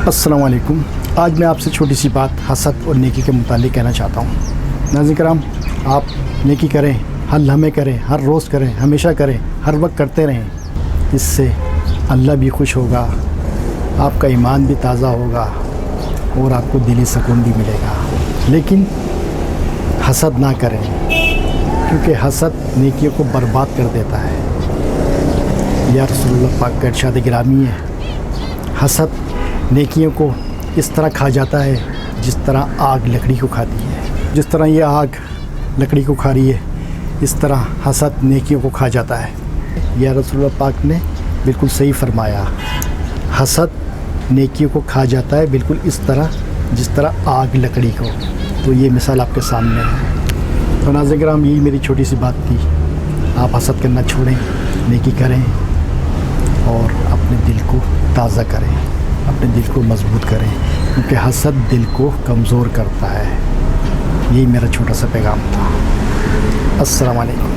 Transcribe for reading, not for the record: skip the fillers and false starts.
अस्सलाम वालेकुम। आज मैं आपसे छोटी सी बात हसद और नेकी के मुतालिक कहना चाहता हूँ। नाज़रीन कराम, आप नेकी करें, हर लम्हे करें, हर रोज़ करें, हमेशा करें, हर वक्त करते रहें। इससे अल्लाह भी खुश होगा, आपका ईमान भी ताज़ा होगा और आपको दिली सुकून भी मिलेगा। लेकिन हसद ना करें, क्योंकि हसद नेकियों को बर्बाद कर देता है। या रसूलुल्लाह पाक का इरशाद गिरामी है, हसद नेकियों को इस तरह खा जाता है जिस तरह आग लकड़ी को खाती है। जिस तरह ये आग लकड़ी को खा रही है, इस तरह हसद नेकियों को खा जाता है। या रसूलुल्लाह पाक ने बिल्कुल सही फरमाया, हसद नेकियों को खा जाता है बिल्कुल इस तरह जिस तरह आग लकड़ी को। तो ये मिसाल आपके सामने है। तो नाज़रीन किराम, यही मेरी छोटी सी बात थी। आप हसद करना छोड़ें, नेकी करें और अपने दिल को ताज़ा करें, अपने दिल को मजबूत करें, क्योंकि हसद दिल को कमज़ोर करता है। यही मेरा छोटा सा पैगाम था। अस्सलाम वालेकुम।